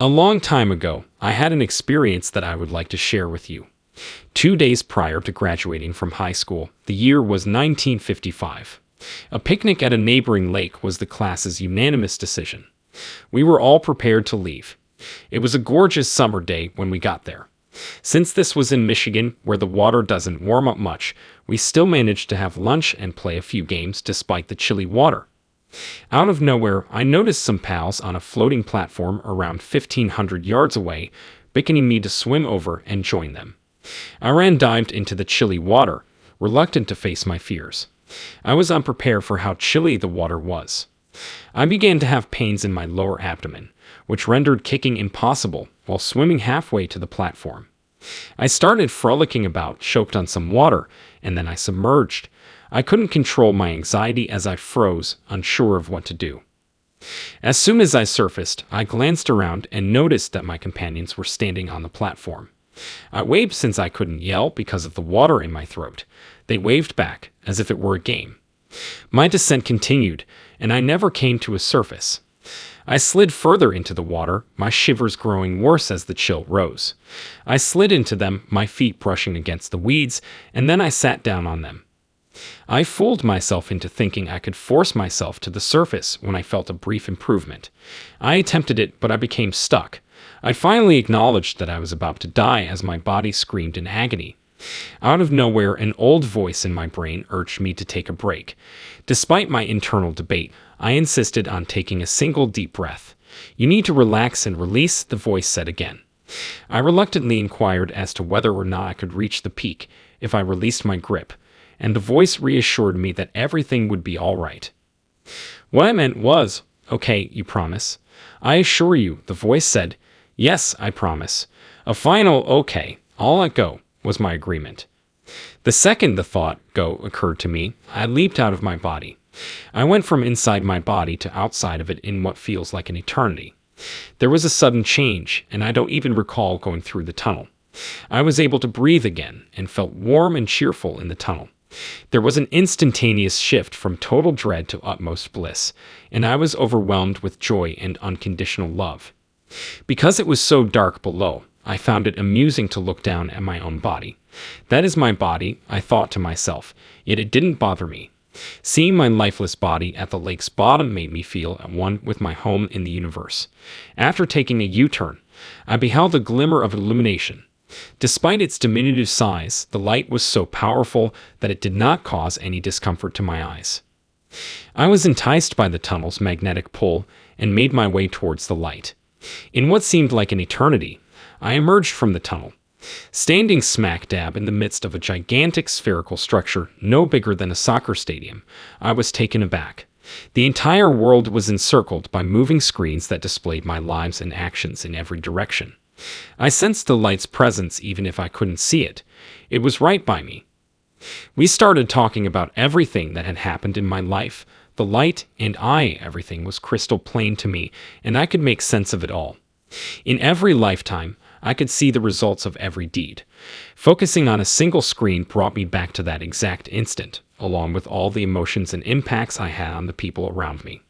A long time ago, I had an experience that I would like to share with you. 2 days prior to graduating from high school, the year was 1955. A picnic at a neighboring lake was the class's unanimous decision. We were all prepared to leave. It was a gorgeous summer day when we got there. Since this was in Michigan, where the water doesn't warm up much, we still managed to have lunch and play a few games despite the chilly water. Out of nowhere, I noticed some pals on a floating platform around 1,500 yards away, beckoning me to swim over and join them. I dived into the chilly water, reluctant to face my fears. I was unprepared for how chilly the water was. I began to have pains in my lower abdomen, which rendered kicking impossible while swimming halfway to the platform. I started frolicking about, choked on some water, and then I submerged. I couldn't control my anxiety as I froze, unsure of what to do. As soon as I surfaced, I glanced around and noticed that my companions were standing on the platform. I waved since I couldn't yell because of the water in my throat. They waved back, as if it were a game. My descent continued, and I never came to a surface. I slid further into the water, my shivers growing worse as the chill rose. I slid into them, my feet brushing against the weeds, and then I sat down on them. I fooled myself into thinking I could force myself to the surface when I felt a brief improvement. I attempted it, but I became stuck. I finally acknowledged that I was about to die as my body screamed in agony. Out of nowhere, an old voice in my brain urged me to take a break. Despite my internal debate, I insisted on taking a single deep breath. "You need to relax and release," the voice said again. I reluctantly inquired as to whether or not I could reach the peak if I released my grip, and the voice reassured me that everything would be all right. What I meant was, "Okay, you promise?" "I assure you," the voice said. "Yes, I promise." A final "okay, I'll let go," was my agreement. The second the thought "go" occurred to me, I leaped out of my body. I went from inside my body to outside of it in what feels like an eternity. There was a sudden change, and I don't even recall going through the tunnel. I was able to breathe again and felt warm and cheerful in the tunnel. There was an instantaneous shift from total dread to utmost bliss, and I was overwhelmed with joy and unconditional love. Because it was so dark below, I found it amusing to look down at my own body. That is my body, I thought to myself, yet it didn't bother me. Seeing my lifeless body at the lake's bottom made me feel at one with my home in the universe. After taking a U-turn, I beheld a glimmer of illumination. Despite its diminutive size, the light was so powerful that it did not cause any discomfort to my eyes. I was enticed by the tunnel's magnetic pull and made my way towards the light. In what seemed like an eternity, I emerged from the tunnel. Standing smack dab in the midst of a gigantic spherical structure no bigger than a soccer stadium, I was taken aback. The entire world was encircled by moving screens that displayed my lives and actions in every direction. I sensed the light's presence even if I couldn't see it. It was right by me. We started talking about everything that had happened in my life. The light and everything was crystal plain to me, and I could make sense of it all. In every lifetime, I could see the results of every deed. Focusing on a single screen brought me back to that exact instant, along with all the emotions and impacts I had on the people around me.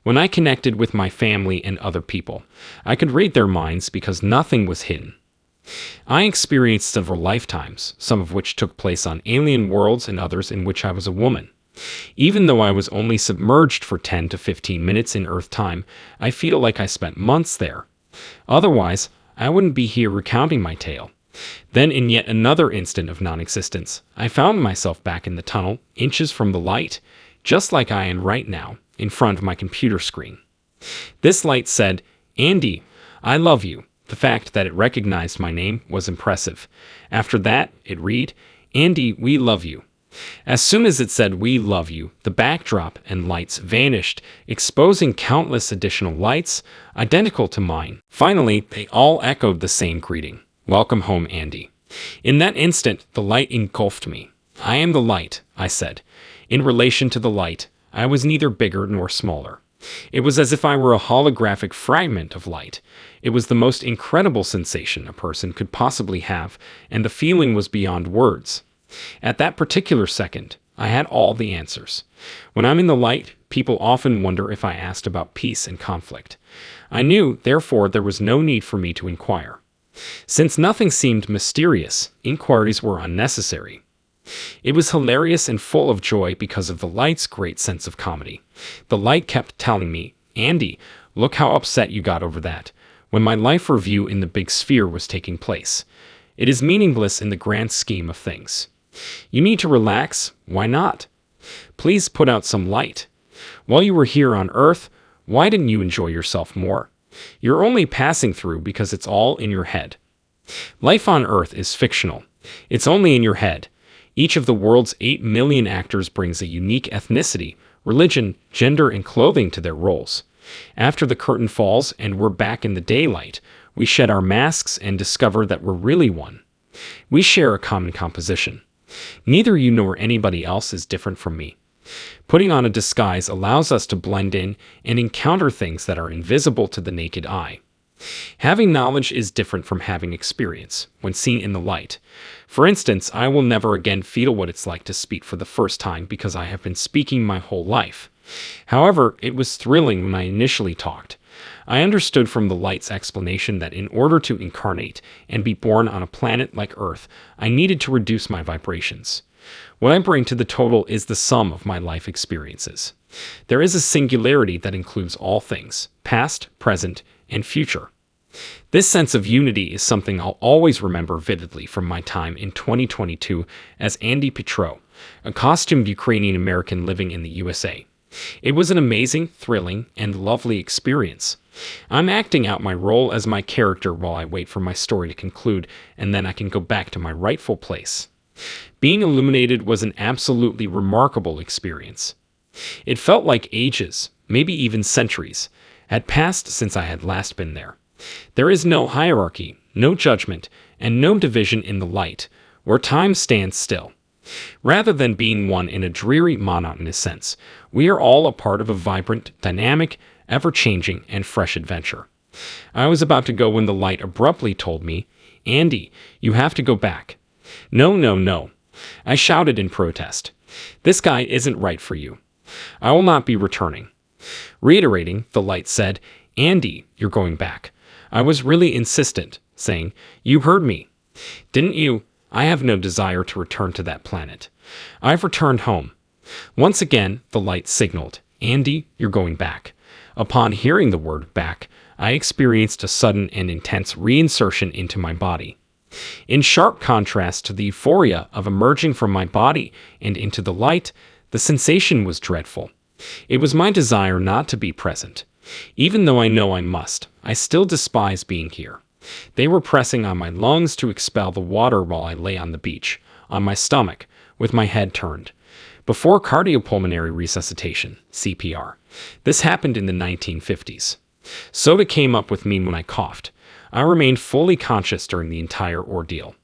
When I connected with my family and other people, I could read their minds because nothing was hidden. I experienced several lifetimes, some of which took place on alien worlds and others in which I was a woman. Even though I was only submerged for 10 to 15 minutes in Earth time, I feel like I spent months there. Otherwise, I wouldn't be here recounting my tale. Then, in yet another instant of non-existence, I found myself back in the tunnel, inches from the light, just like I am right now, in front of my computer screen. This light said, "Andy, I love you." The fact that it recognized my name was impressive. After that, it read, "Andy, we love you." As soon as it said "we love you," the backdrop and lights vanished, exposing countless additional lights, identical to mine. Finally, they all echoed the same greeting. "Welcome home, Andy." In that instant, the light engulfed me. "I am the light," I said. In relation to the light, I was neither bigger nor smaller. It was as if I were a holographic fragment of light. It was the most incredible sensation a person could possibly have, and the feeling was beyond words. At that particular second, I had all the answers. When I'm in the light, people often wonder if I asked about peace and conflict. I knew, therefore, there was no need for me to inquire. Since nothing seemed mysterious, inquiries were unnecessary. It was hilarious and full of joy because of the light's great sense of comedy. The light kept telling me, "Andy, look how upset you got over that," when my life review in the big sphere was taking place. It is meaningless in the grand scheme of things. You need to relax. Why not? Please put out some light. While you were here on Earth, why didn't you enjoy yourself more? You're only passing through because it's all in your head. Life on Earth is fictional. It's only in your head. Each of the world's 8 million actors brings a unique ethnicity, religion, gender, and clothing to their roles. After the curtain falls and we're back in the daylight, we shed our masks and discover that we're really one. We share a common composition. Neither you nor anybody else is different from me. Putting on a disguise allows us to blend in and encounter things that are invisible to the naked eye. Having knowledge is different from having experience when seen in the light. For instance, I will never again feel what it's like to speak for the first time because I have been speaking my whole life. However, it was thrilling when I initially talked. I understood from the light's explanation that in order to incarnate and be born on a planet like Earth, I needed to reduce my vibrations. What I bring to the total is the sum of my life experiences. There is a singularity that includes all things, past, present, and future. This sense of unity is something I'll always remember vividly from my time in 2022 as Andy Petro, a costumed Ukrainian American living in the USA. It was an amazing, thrilling, and lovely experience. I'm acting out my role as my character while I wait for my story to conclude, and then I can go back to my rightful place. Being illuminated was an absolutely remarkable experience. It felt like ages, maybe even centuries, had passed since I had last been there. There is no hierarchy, no judgment, and no division in the light, where time stands still. Rather than being one in a dreary, monotonous sense, we are all a part of a vibrant, dynamic, ever-changing, and fresh adventure. I was about to go when the light abruptly told me, "Andy, you have to go back." "No, no, no," I shouted in protest. "This guy isn't right for you. I will not be returning." Reiterating, the light said, "Andy, you're going back." I was really insistent, saying, "You heard me. Didn't you? I have no desire to return to that planet. I've returned home." Once again, the light signaled, "Andy, you're going back." Upon hearing the word back, I experienced a sudden and intense reinsertion into my body. In sharp contrast to the euphoria of emerging from my body and into the light, the sensation was dreadful. It was my desire not to be present. Even though I know I must, I still despise being here. They were pressing on my lungs to expel the water while I lay on the beach, on my stomach, with my head turned. Before cardiopulmonary resuscitation, CPR. This happened in the 1950s. Soda came up with me when I coughed. I remained fully conscious during the entire ordeal.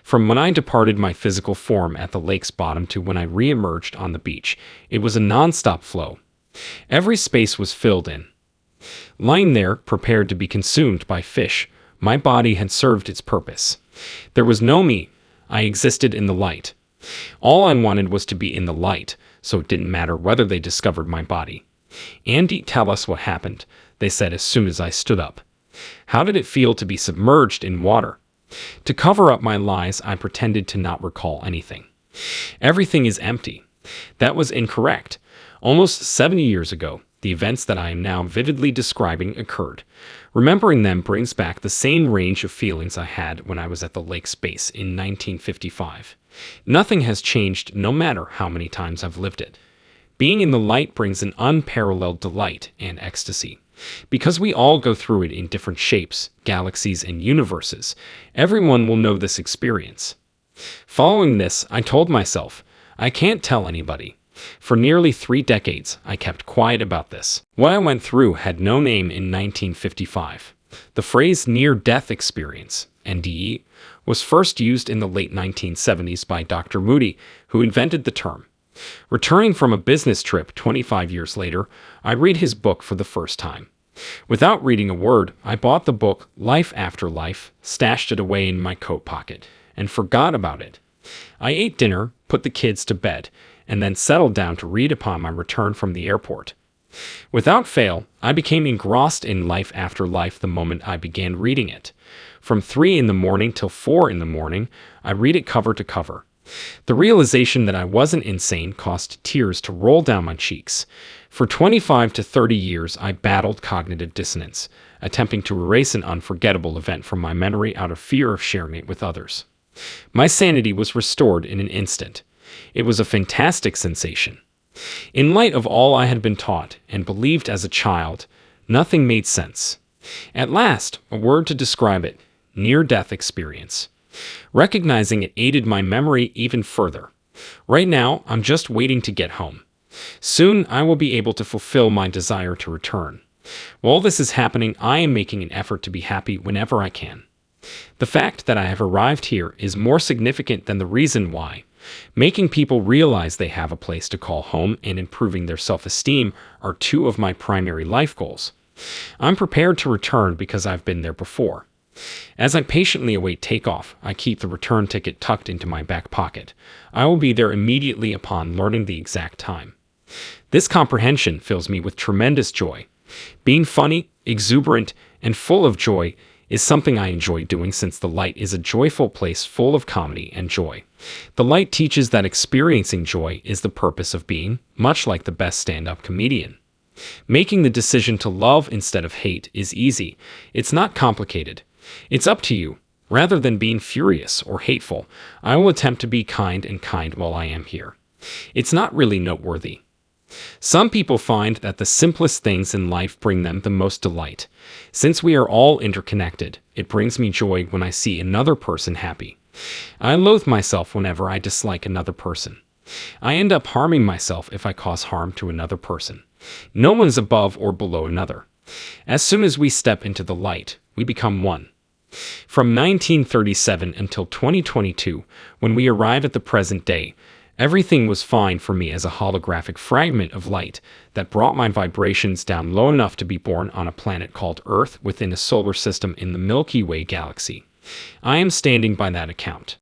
From when I departed my physical form at the lake's bottom to when I re-emerged on the beach, it was a non-stop flow. Every space was filled in. Lying there, prepared to be consumed by fish, my body had served its purpose. There was no me. I existed in the light. All I wanted was to be in the light, so it didn't matter whether they discovered my body. "Andy, tell us what happened," they said as soon as I stood up. How did it feel to be submerged in water? To cover up my lies, I pretended to not recall anything. Everything is empty. That was incorrect. Almost 70 years ago, the events that I am now vividly describing occurred. Remembering them brings back the same range of feelings I had when I was at the lake's base in 1955. Nothing has changed no matter how many times I've lived it. Being in the light brings an unparalleled delight and ecstasy. Because we all go through it in different shapes, galaxies, and universes, everyone will know this experience. Following this, I told myself, I can't tell anybody. For nearly 3 decades, I kept quiet about this. What I went through had no name in 1955. The phrase near-death experience, NDE, was first used in the late 1970s by Dr. Moody, who invented the term. Returning from a business trip 25 years later, I read his book for the first time. Without reading a word, I bought the book Life After Life, stashed it away in my coat pocket, and forgot about it. I ate dinner, put the kids to bed, and then settled down to read upon my return from the airport. Without fail, I became engrossed in Life After Life the moment I began reading it. From 3 in the morning till 4 in the morning, I read it cover to cover. The realization that I wasn't insane caused tears to roll down my cheeks. For 25 to 30 years, I battled cognitive dissonance, attempting to erase an unforgettable event from my memory out of fear of sharing it with others. My sanity was restored in an instant. It was a fantastic sensation. In light of all I had been taught and believed as a child, nothing made sense. At last, a word to describe it: near-death experience. Recognizing it aided my memory even further. Right now, I'm just waiting to get home. Soon, I will be able to fulfill my desire to return. While this is happening, I am making an effort to be happy whenever I can. The fact that I have arrived here is more significant than the reason why. Making people realize they have a place to call home and improving their self-esteem are two of my primary life goals. I'm prepared to return because I've been there before. As I patiently await takeoff, I keep the return ticket tucked into my back pocket. I will be there immediately upon learning the exact time. This comprehension fills me with tremendous joy. Being funny, exuberant, and full of joy is something I enjoy doing, since the light is a joyful place full of comedy and joy. The light teaches that experiencing joy is the purpose of being, much like the best stand-up comedian. Making the decision to love instead of hate is easy. It's not complicated. It's up to you. Rather than being furious or hateful, I will attempt to be kind while I am here. It's not really noteworthy. Some people find that the simplest things in life bring them the most delight. Since we are all interconnected, it brings me joy when I see another person happy. I loathe myself whenever I dislike another person. I end up harming myself if I cause harm to another person. No one's above or below another. As soon as we step into the light, we become one. From 1937 until 2022, when we arrive at the present day, everything was fine for me as a holographic fragment of light that brought my vibrations down low enough to be born on a planet called Earth within a solar system in the Milky Way galaxy. I am standing by that account.